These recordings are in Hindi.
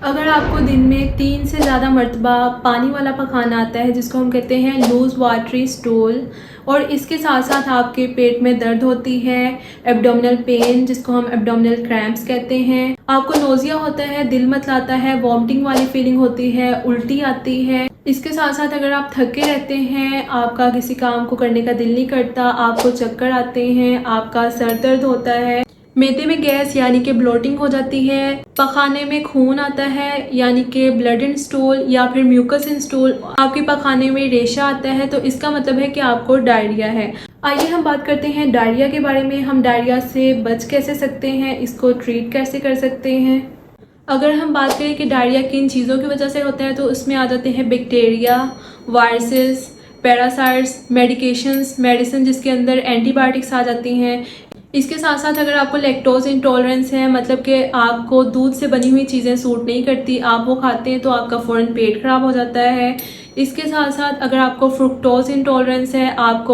अगर आपको दिन में 3 से ज़्यादा मरतबा पानी वाला पखाना आता है जिसको हम कहते हैं लूज़ वाटरी स्टूल, और इसके साथ साथ आपके पेट में दर्द होती है, एब्डोमिनल पेन जिसको हम एब्डोमिनल क्रैम्प्स कहते हैं, आपको नोज़िया होता है, दिल मतलाता है, वॉमिटिंग वाली फीलिंग होती है, उल्टी आती है, इसके साथ साथ अगर आप थके रहते हैं, आपका किसी काम को करने का दिल नहीं करता, आपको चक्कर आते हैं, आपका सर दर्द होता है, मैदे में गैस यानी कि ब्लोटिंग हो जाती है, पखाने में खून आता है यानी कि ब्लड इन स्टूल या फिर म्यूकस इन स्टूल, आपके पखाने में रेशा आता है, तो इसका मतलब है कि आपको डायरिया है। आइए हम बात करते हैं डायरिया के बारे में। हम डायरिया से बच कैसे सकते हैं, इसको ट्रीट कैसे कर सकते हैं। अगर हम बात करें कि डायरिया किन चीज़ों की वजह से होता है, तो उसमें आ जाते हैं बैक्टीरिया, वायरसेस, पैरासाइट्स, मेडिसिन जिसके अंदर एंटीबायोटिक्स आ जाती हैं। इसके साथ साथ अगर आपको लैक्टोज इंटॉलरेंस है, मतलब कि आपको दूध से बनी हुई चीज़ें सूट नहीं करती, आप वो खाते हैं तो आपका फ़ौरन पेट ख़राब हो जाता है। इसके साथ साथ अगर आपको फ्रुक्टोज इंटॉलरेंस है, आप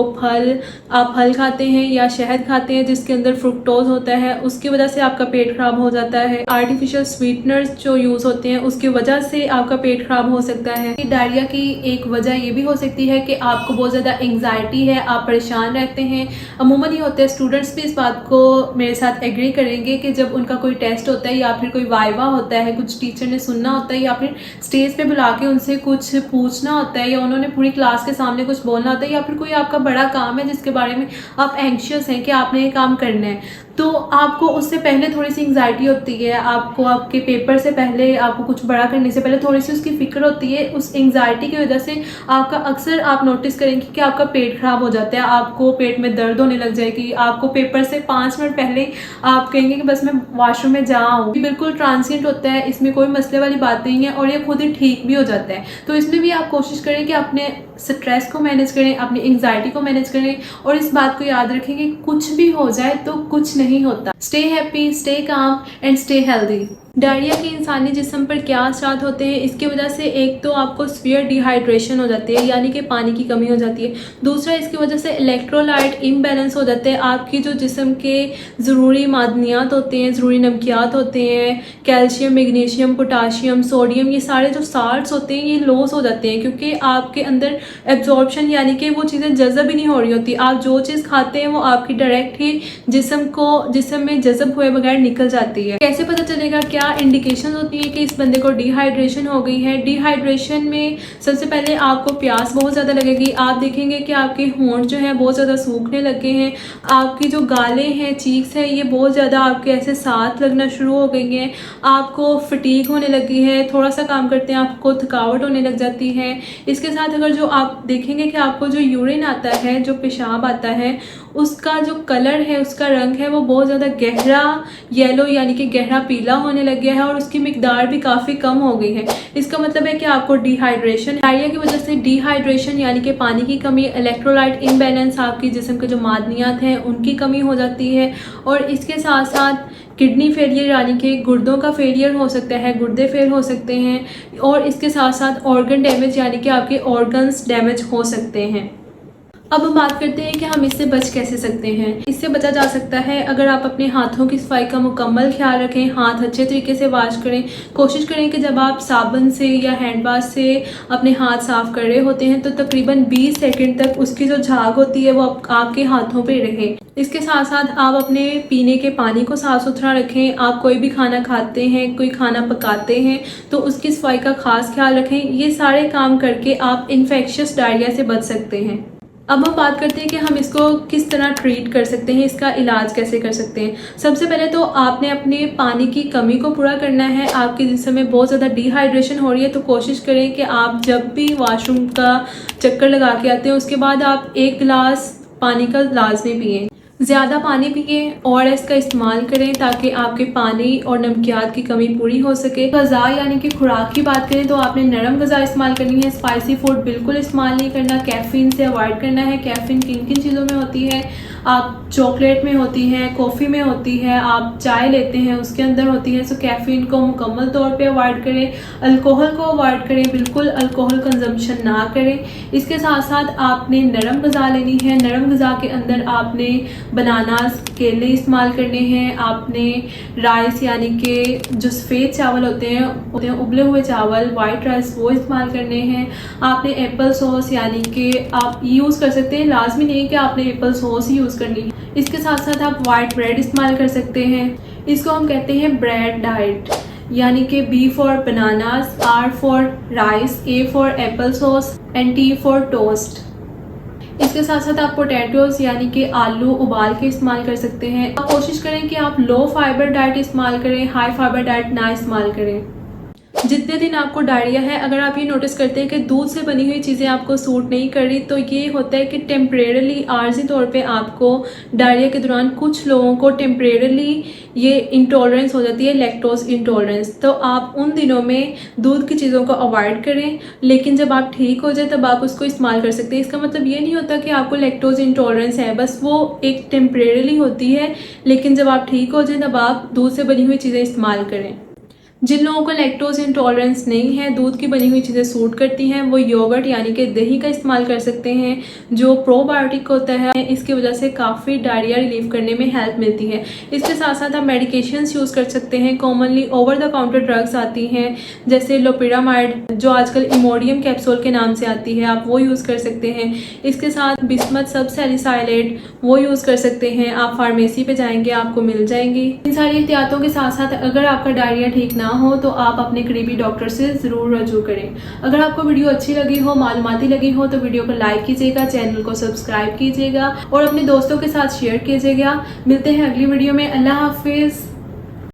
फल खाते हैं या शहद खाते हैं जिसके अंदर फ्रुक्टोज होता है, उसकी वजह से आपका पेट ख़राब हो जाता है। आर्टिफिशियल स्वीटनर्स जो यूज़ होते हैं उसकी वजह से आपका पेट ख़राब हो सकता है। डायरिया की एक वजह ये भी हो सकती है कि आपको बहुत ज़्यादा एंग्जाइटी है, आप परेशान रहते हैं। अमूमन ही होते हैं, स्टूडेंट्स भी इस बात को मेरे साथ एग्री करेंगे कि जब उनका कोई टेस्ट होता है या फिर कोई वाइवा होता है, कुछ टीचर ने सुनना होता है या फिर स्टेज पे बुला के उनसे कुछ पूछना होता है या उन्होंने पूरी क्लास के सामने कुछ बोलना होता है या फिर कोई आपका बड़ा काम है जिसके बारे में आप एंग्शियस हैं कि आपने ये काम करना है, तो आपको उससे पहले थोड़ी सी एंग्जाइटी होती है, आपको आपके पेपर से पहले, आपको कुछ बड़ा करने से पहले थोड़ी सी उसकी फिक्र होती है। उस एंग्जाइटी की वजह से आपका अक्सर आप नोटिस करेंगे कि आपका पेट खराब हो जाता है, आपको पेट में दर्द होने लग जाएगी, आपको पेपर से 5 मिनट पहले आप कहेंगे कि बस मैं वॉशरूम में जा आऊँ। बिल्कुल ट्रांसिएंट होता है, इसमें कोई मसले वाली बात नहीं है और ये खुद ही ठीक भी हो जाता है। तो इसमें भी आप कोशिश करें कि अपने स्ट्रेस को मैनेज करें, अपनी एंग्जाइटी को मैनेज करें और इस बात को याद रखें कि कुछ भी हो जाए तो कुछ नहीं होता। Stay happy, stay calm and stay healthy. Diarrhoea के इंसानी जिस्म पर क्या असरात होते हैं, इसकी वजह से एक तो आपको सीवियर डिहाइड्रेशन हो जाती है यानी कि पानी की कमी हो जाती है। दूसरा, इसकी वजह से इलेक्ट्रोलाइट इम्बैलेंस हो जाते हैं। आपकी जो जिस्म के ज़रूरी मादनियात होते हैं, ज़रूरी नमकियात होते हैं, कैल्शियम, मैग्नीशियम, पोटाशियम, सोडियम, ये सारे जो साल्ट्स होते हैं ये लॉस हो जाते हैं क्योंकि आपके अंदर एब्जॉर्प्शन यानी कि वो चीज़ें जज़ब ही नहीं हो रही होती। आप जो चीज़ खाते हैं वो आपकी डायरेक्ट ही जिस्म में जज़ब हुए बगैर निकल जाती है। कैसे पता चलेगा, क्या इंडिकेशन होती है कि इस बंदे को डिहाइड्रेशन हो गई है? डिहाइड्रेशन में सबसे पहले आपको प्यास बहुत ज़्यादा लगेगी, आप देखेंगे कि आपके होंठ जो है बहुत ज़्यादा सूखने लगे हैं, आपकी जो गालें हैं, चीक्स हैं, ये बहुत ज़्यादा आपके ऐसे साथ लगना शुरू हो गई हैं, आपको फटीग होने लगी है, थोड़ा सा काम करते हैं आपको थकावट होने लग जाती है। इसके साथ अगर जो आप देखेंगे कि आपको जो यूरिन आता है, जो पेशाब आता है, उसका जो कलर है, उसका रंग है, वो बहुत ज़्यादा गहरा येलो यानी कि गहरा पीला होने लग गया है और उसकी मिकदार भी काफ़ी कम हो गई है। इसका मतलब है कि आपको डिहाइड्रेशन, डायरिया की वजह से डिहाइड्रेशन यानी कि पानी की कमी, इलेक्ट्रोलाइट इम्बैलेंस, आपकी जिस्म के जो मादनियात हैं उनकी कमी हो जाती है। और इसके साथ साथ किडनी फेलियर यानी कि गुर्दों का फेलियर हो सकता है, गुर्दे फेल हो सकते हैं और इसके साथ साथ ऑर्गन डैमेज यानी कि आपके ऑर्गन्स डैमेज हो सकते हैं। अब हम बात करते हैं कि हम इससे बच कैसे सकते हैं। इससे बचा जा सकता है अगर आप अपने हाथों की सफाई का मुकम्मल ख्याल रखें, हाथ अच्छे तरीके से वॉश करें। कोशिश करें कि जब आप साबुन से या हैंड वाश से अपने हाथ साफ़ कर रहे होते हैं तो तकरीबन 20 सेकंड तक उसकी जो झाग होती है वो आपके हाथों पे रहे। इसके साथ साथ आप अपने पीने के पानी को साफ़ सुथरा रखें। आप कोई भी खाना खाते हैं, कोई खाना पकाते हैं तो उसकी सफाई का ख़ास ख्याल रखें। ये सारे काम करके आप इन्फेक्शियस डायरिया से बच सकते हैं। अब हम बात करते हैं कि हम इसको किस तरह ट्रीट कर सकते हैं, इसका इलाज कैसे कर सकते हैं। सबसे पहले तो आपने अपने पानी की कमी को पूरा करना है। आपके जिस्म में बहुत ज़्यादा डिहाइड्रेशन हो रही है तो कोशिश करें कि आप जब भी वॉशरूम का चक्कर लगा के आते हैं उसके बाद आप 1 गिलास पानी का लाजमी पिएँ। ज़्यादा पानी पिए और इसका इस्तेमाल करें ताकि आपके पानी और नमकियात की कमी पूरी हो सके। ग़ज़ा यानी कि खुराक की बात करें तो आपने नरम ग़ज़ा इस्तेमाल करनी है, स्पाइसी फूड बिल्कुल इस्तेमाल नहीं करना, कैफ़ीन से अवॉइड करना है। कैफ़ीन किन किन चीज़ों में होती है, आप चॉकलेट में होती हैं, कॉफ़ी में होती है, आप चाय लेते हैं उसके अंदर होती है। सो कैफ़ीन को मुकम्मल तौर पे अवॉइड करें, अल्कोहल को अवॉइड करें, बिल्कुल अल्कोहल कंजम्पशन ना करें। इसके साथ साथ आपने नरम ग़िज़ा लेनी है। नरम ग़िज़ा के अंदर आपने बनानास, केले इस्तेमाल करने हैं। आपने राइस यानी कि जो सफ़ेद चावल होते हैं उबले हुए चावल, वाइट राइस, वो इस्तेमाल करने हैं। आपने एप्पल सॉस यानी कि आप यूज़ कर सकते हैं, लाजमी नहीं कि आपने एप्पल सॉस ही यूज़ करनी है। इसके साथ साथ आप वाइट ब्रेड इस्तेमाल कर सकते हैं। इसको हम कहते हैं ब्रेड डाइट, यानी कि B for bananas, R for rice, A for Apple sauce and T for toast. इसके साथ साथ आप पोटैटोज़ यानी कि आलू उबाल के इस्तेमाल कर सकते हैं। आप कोशिश करें कि आप लो फाइबर डाइट इस्तेमाल करें, हाई फाइबर डाइट ना इस्तेमाल करें। जितने दिन आपको डायरिया है, अगर आप ये नोटिस करते हैं कि दूध से बनी हुई चीज़ें आपको सूट नहीं कर रही, तो ये होता है कि टेम्परेरली, आर्जी तौर पे आपको डायरिया के दौरान कुछ लोगों को टेम्परेरली ये इंटॉलरेंस हो जाती है, लैक्टोज इंटॉलरेंस। तो आप उन दिनों में दूध की चीज़ों को अवॉइड करें, लेकिन जब आप ठीक हो जाए तब आप उसको इस्तेमाल कर सकते हैं। इसका मतलब ये नहीं होता कि आपको लैक्टोज इंटॉलरेंस है, बस वो एक टेम्परेरली होती है, लेकिन जब आप ठीक हो जाए तब आप दूध से बनी हुई चीज़ें इस्तेमाल करें। जिन लोगों को लैक्टोज इंटॉलरेंस नहीं है, दूध की बनी हुई चीज़ें सूट करती हैं, वो योगर्ट यानी कि दही का इस्तेमाल कर सकते हैं, जो प्रोबायोटिक होता है। इसकी वजह से काफ़ी डायरिया रिलीव करने में हेल्प मिलती है। इसके साथ साथ आप मेडिकेशंस यूज़ कर सकते हैं। Commonly over the counter drugs आती हैं, जैसे लोपिरामाइड, जो आजकल इमोडियम कैप्सूल के नाम से आती है, आप वो यूज़ कर सकते हैं। इसके साथ बिस्मथ सबसैलिसाइलेट, वो यूज़ कर सकते हैं। आप फार्मेसी पे जाएंगे, आपको मिल जाएंगी। इन सारी एहतियातों के साथ साथ अगर आपका डायरिया ठीक ना हो तो आप अपने करीबी डॉक्टर से ज़रूर रजू करें। अगर आपको वीडियो अच्छी लगी हो, मालूमाती लगी हो, तो वीडियो को लाइक कीजिएगा, चैनल को सब्सक्राइब कीजिएगा और अपने दोस्तों के साथ शेयर कीजिएगा। मिलते हैं अगली वीडियो में। अल्लाह हाफिज़।